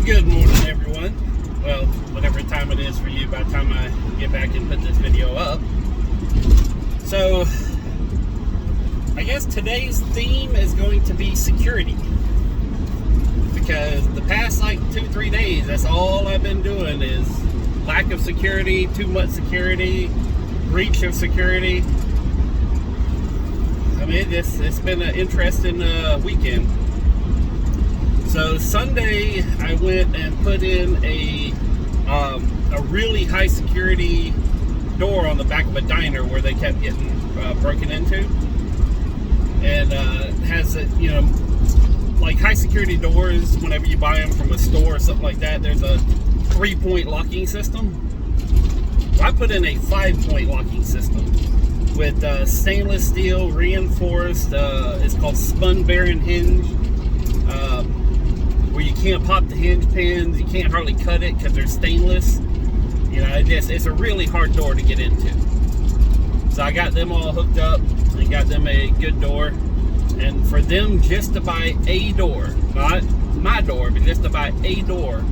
Good morning, everyone. Well, whatever time it is for you by the time I get back and put this video up. So, I guess today's theme is going to be security. Because the past like 2-3 days, that's all I've been doing is lack of security, too much security, breach of security. I mean, it's been an interesting weekend. So Sunday, I went and put in a really high security door on the back of a diner where they kept getting broken into, and has a, like high security doors. Whenever you buy them from a store or something like that, there's a 3-point locking system. I put in a 5-point locking system with stainless steel reinforced. It's called spun bearing hinge. Where you can't pop the hinge pins, you can't hardly cut it because they're stainless. It's a really hard door to get into. So I got them all hooked up and got them a good door. And for them just to buy a door, not my door, but just to buy a door,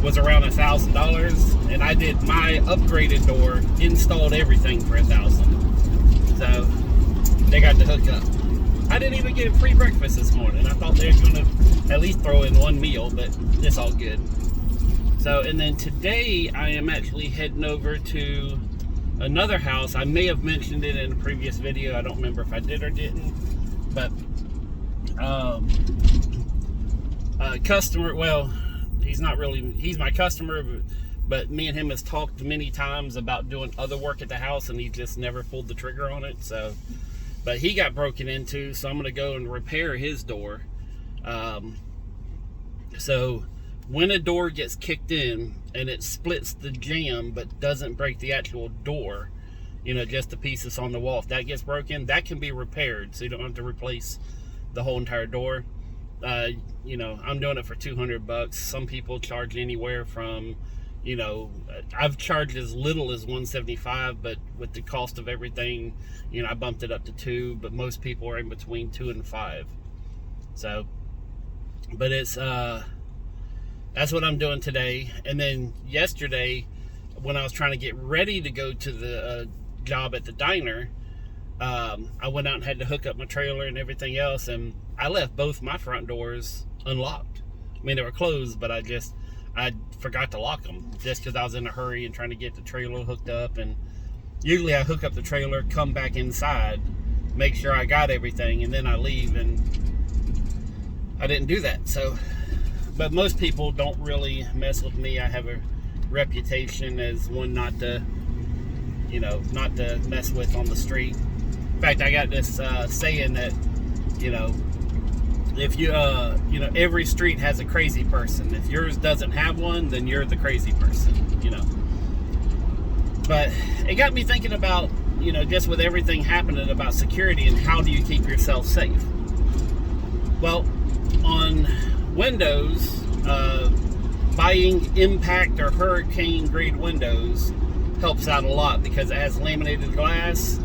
was around $1,000. And I did my upgraded door, installed everything for $1,000. So they got the hook up. I didn't even get a free breakfast this morning. I thought they were going to at least throw in one meal, but it's all good. So, and then today I am actually heading over to another house. I may have mentioned it in a previous video. I don't remember if I did or didn't. But customer, well, he's my customer, but me and him has talked many times about doing other work at the house, and he just never pulled the trigger on it. So, but he got broken into, so I'm going to go and repair his door. So when a door gets kicked in and it splits the jamb but doesn't break the actual door, just the pieces on the wall, if that gets broken, that can be repaired, so you don't have to replace the whole entire door. I'm doing it for $200. Some people charge anywhere from, I've charged as little as $175, but with the cost of everything, I bumped it up to $2, but most people are in between $2 and $5. So, but it's that's what I'm doing today. And then yesterday, when I was trying to get ready to go to the job at the diner, I went out and had to hook up my trailer and everything else, and I left both my front doors unlocked. I mean, they were closed, but I forgot to lock them just because I was in a hurry and trying to get the trailer hooked up. And usually I hook up the trailer, come back inside, make sure I got everything, and then I leave, and I didn't do that. So, but most people don't really mess with me. I have a reputation as one not to mess with on the street. In fact, I got this saying that, if you, every street has a crazy person. If yours doesn't have one, then you're the crazy person, But it got me thinking about, just with everything happening about security and how do you keep yourself safe? Well, on windows, buying impact or hurricane grade windows helps out a lot because it has laminated glass.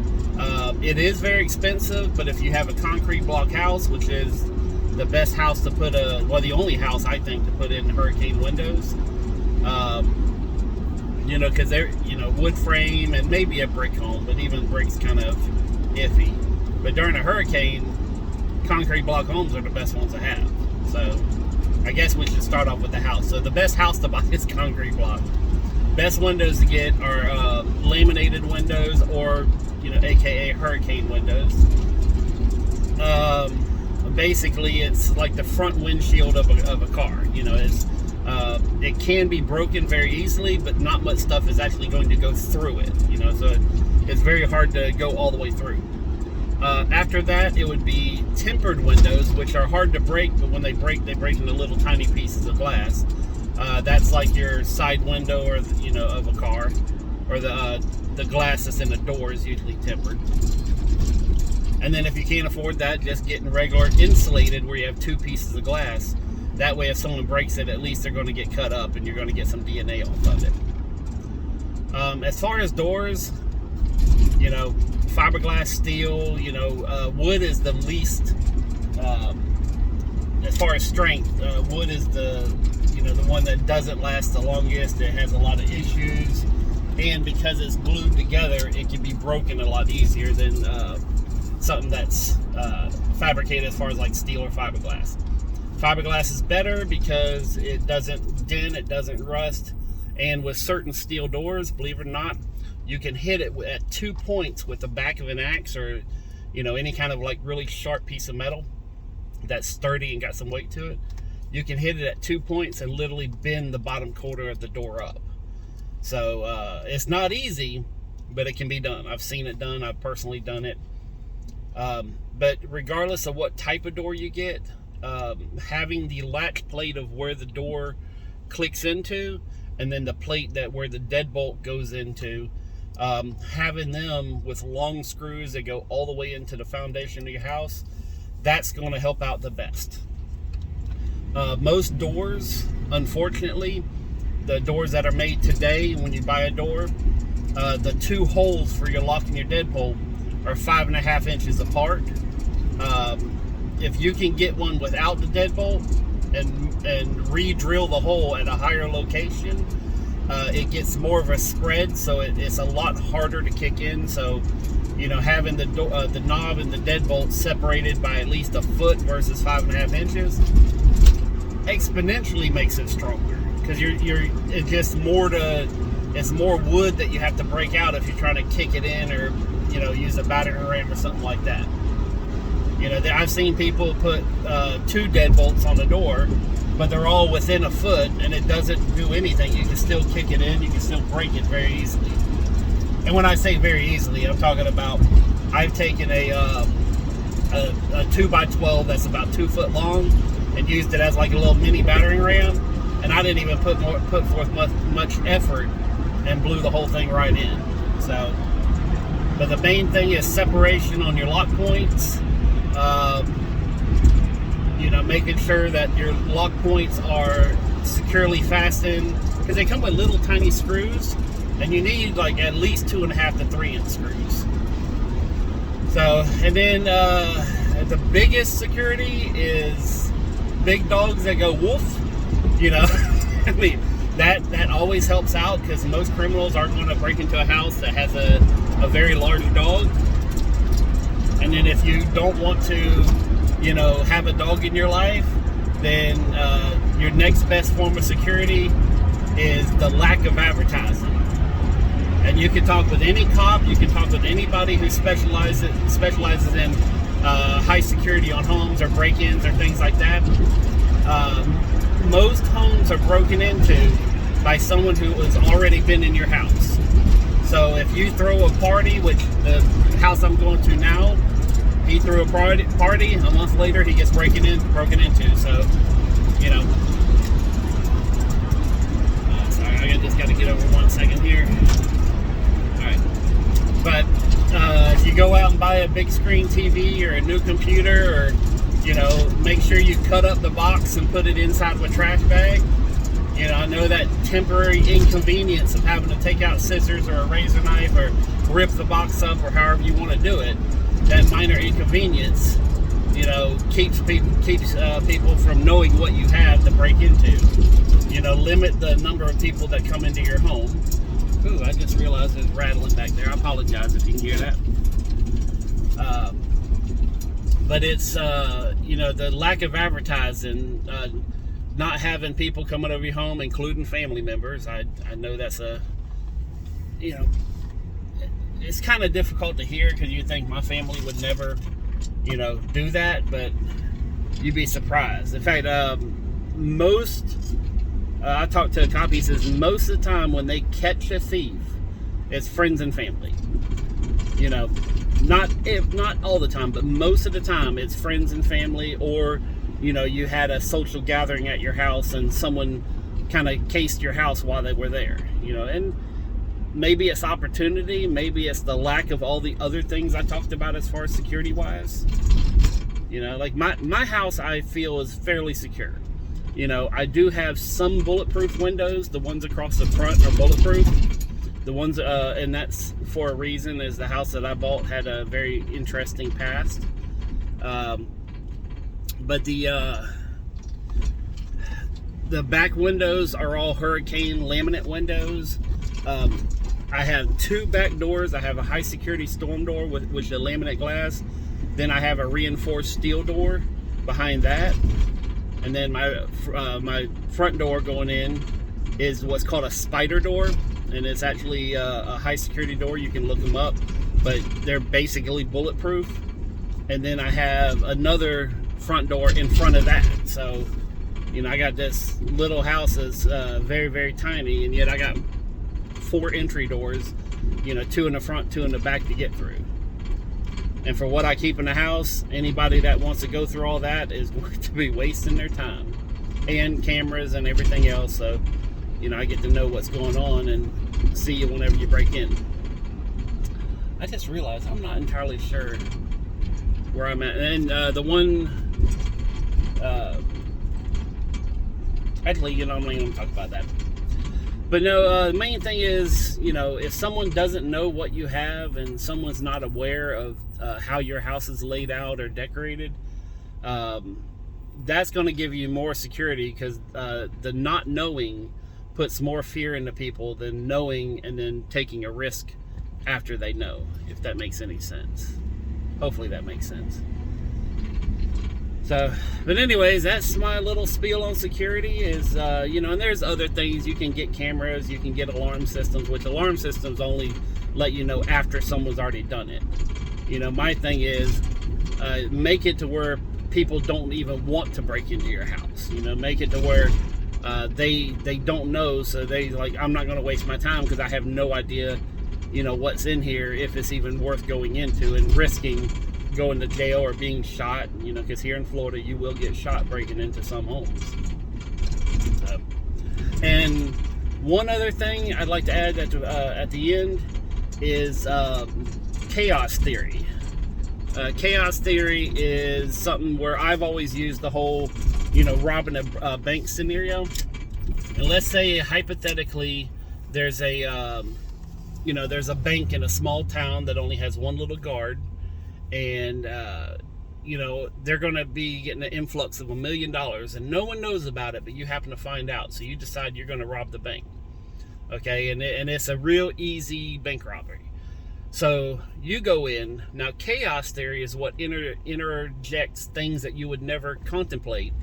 It is very expensive, but if you have a concrete block house, which is the best house to put the only house I think to put in hurricane windows, because they're, wood frame and maybe a brick home, but even brick's kind of iffy. But during a hurricane, concrete block homes are the best ones to have. So I guess we should start off with the house. So the best house to buy is concrete block. Best windows to get are laminated windows, or aka hurricane windows. Basically it's like the front windshield of a car. It can be broken very easily, but not much stuff is actually going to go through it. So it's very hard to go all the way through. After that, it would be tempered windows, which are hard to break, but when they break into little tiny pieces of glass. That's like your side window, or of a car, or the glass that's in the door is usually tempered. And then if you can't afford that, just getting regular insulated, where you have 2 pieces of glass. That way, if someone breaks it, at least they're going to get cut up, and you're going to get some DNA off of it. As far as doors, fiberglass, steel, wood is the least, as far as strength, wood is the, you know, the one that doesn't last the longest. It has a lot of issues, and because it's glued together, it can be broken a lot easier than something that's fabricated as far as like steel or fiberglass. Fiberglass is better because it doesn't dent, it doesn't rust, and with certain steel doors, believe it or not, you can hit it at 2 points with the back of an axe, or you know, any kind of like really sharp piece of metal that's sturdy and got some weight to it. You can hit it at 2 points and literally bend the bottom quarter of the door up. So it's not easy, but it can be done. I've seen it done. I've personally done it. But regardless of what type of door you get, having the latch plate of where the door clicks into, and then the plate that where the deadbolt goes into, having them with long screws that go all the way into the foundation of your house, that's going to help out the best. Most doors, unfortunately, the doors that are made today, when you buy a door, the two holes for your lock and your deadbolt are 5.5 inches apart. If you can get one without the deadbolt and re-drill the hole at a higher location, it gets more of a spread, so it's a lot harder to kick in. So, you know, having the knob and the deadbolt separated by at least a foot versus 5.5 inches exponentially makes it stronger, because it's just it's more wood that you have to break out if you're trying to kick it in, or you know, use a battering ram or something like that. You know, I've seen people put 2 deadbolts on the door, but they're all within a foot, and it doesn't do anything. You can still kick it in, you can still break it very easily. And when I say very easily, I'm talking about, I've taken a 2x12 that's about 2 foot long and used it as like a little mini battering ram, and I didn't even put forth much effort and blew the whole thing right in. So, but the main thing is separation on your lock points. You know, making sure that your lock points are securely fastened, because they come with little tiny screws, and you need like at least 2.5 to 3 inch screws. So, and then the biggest security is big dogs that go woof. You know, I mean, that always helps out, because most criminals aren't going to break into a house that has a very large dog. And then if you don't want to, you know, have a dog in your life, then your next best form of security is the lack of advertising. And you can talk with any cop, you can talk with anybody who specializes in high security on homes or break-ins or things like that. Most homes are broken into by someone who has already been in your house. So if you throw a party, which the house I'm going to now, he threw a party, a month later he gets broken into. So, you know, sorry, I just got to get over 1 second here. All right, but if you go out and buy a big screen TV or a new computer, or you know, make sure you cut up the box and put it inside of a trash bag. You know, I know that temporary inconvenience of having to take out scissors or a razor knife or rip the box up, or however you want to do it. That minor inconvenience, you know, keeps people from knowing what you have to break into. You know, limit the number of people that come into your home. Ooh, I just realized there's rattling back there. I apologize if you can hear that. But it's, you know, the lack of advertising, not having people coming over your home, including family members. I know that's you know, it's kind of difficult to hear, because you think my family would never, you know, do that, but you'd be surprised. In fact, I talked to a cop, he says most of the time when they catch a thief, it's friends and family. You know, not all the time, but most of the time it's friends and family, or, you know, you had a social gathering at your house and someone kind of cased your house while they were there, you know. And maybe it's opportunity, maybe it's the lack of all the other things I talked about as far as security wise. You know, like my house, I feel, is fairly secure. You know, I do have some bulletproof windows. The ones across the front are bulletproof. The ones, and that's for a reason, is the house that I bought had a very interesting past. But the The back windows are all hurricane laminate windows. I have 2 back doors. I have a high security storm door with the laminate glass. Then I have a reinforced steel door behind that. And then my front door going in is what's called a spider door. And it's actually a high security door. You can look them up, but they're basically bulletproof. And then I have another front door in front of that. So, you know, I got this little house that's very, very tiny, and yet I got 4 entry doors, you know, 2 in the front, 2 in the back to get through. And for what I keep in the house, anybody that wants to go through all that is going to be wasting their time. And cameras and everything else, so, you know, I get to know what's going on and see you whenever you break in. I just realized I'm not entirely sure where I'm at. And the one, actually, you know, I'm not even going to talk about that. But no, the main thing is, you know, if someone doesn't know what you have and someone's not aware of how your house is laid out or decorated, that's going to give you more security, because the not knowing puts more fear into people than knowing and then taking a risk after they know, if that makes any sense. Hopefully that makes sense. So, but anyways, that's my little spiel on security is, you know, and there's other things. You can get cameras, you can get alarm systems, which alarm systems only let you know after someone's already done it. You know, my thing is, make it to where people don't even want to break into your house. You know, make it to where they don't know, so they like, I'm not going to waste my time because I have no idea, you know, what's in here, if it's even worth going into and risking going to jail or being shot, you know, because here in Florida you will get shot breaking into some homes. And one other thing I'd like to add at the end is chaos theory. Chaos theory is something where I've always used the whole, you know, robbing a bank scenario. And let's say hypothetically there's a you know, there's a bank in a small town that only has one little guard, and you know, they're going to be getting an influx of $1 million, and no one knows about it, but you happen to find out, so you decide you're going to rob the bank. Okay, and it's a real easy bank robbery. So you go in. Now, chaos theory is what interjects things that you would never contemplate.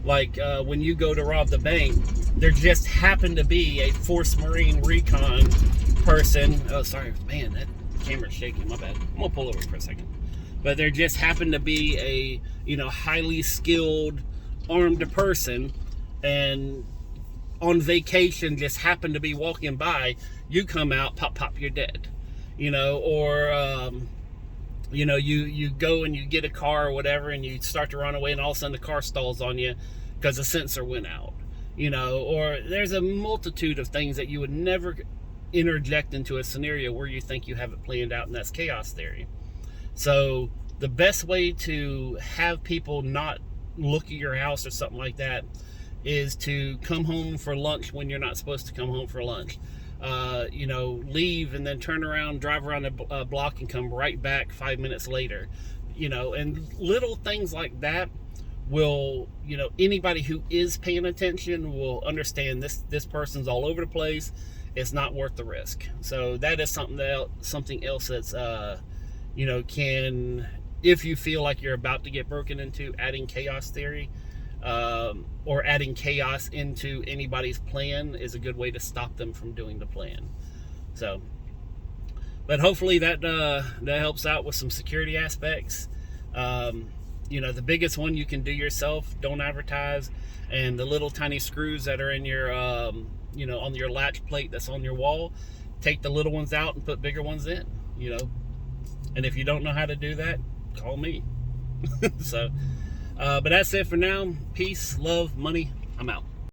Like when you go to rob the bank, there just happened to be a Force Marine recon person. Oh, sorry, man, that camera's shaking. My bad. I'm gonna pull over for a second. But there just happened to be a, you know, highly skilled armed person, and on vacation just happened to be walking by. You come out, pop, you're dead. You know, or you know, you go and you get a car or whatever, and you start to run away, and all of a sudden the car stalls on you because the sensor went out. You know, or there's a multitude of things that you would never interject into a scenario where you think you have it planned out, and that's chaos theory. So the best way to have people not look at your house or something like that is to come home for lunch when you're not supposed to come home for lunch. You know, leave and then turn around, drive around the block and come right back 5 minutes later. You know, and little things like that will, you know, anybody who is paying attention will understand this person's all over the place. It's not worth the risk. So that is something else that's, you know, can, if you feel like you're about to get broken into, adding chaos theory or adding chaos into anybody's plan is a good way to stop them from doing the plan. So, but hopefully that helps out with some security aspects. You know, the biggest one you can do yourself, don't advertise, and the little tiny screws that are in your, you know, on your latch plate that's on your wall, take the little ones out and put bigger ones in, you know. And if you don't know how to do that, call me. So, but that's it for now. Peace, love, money. I'm out.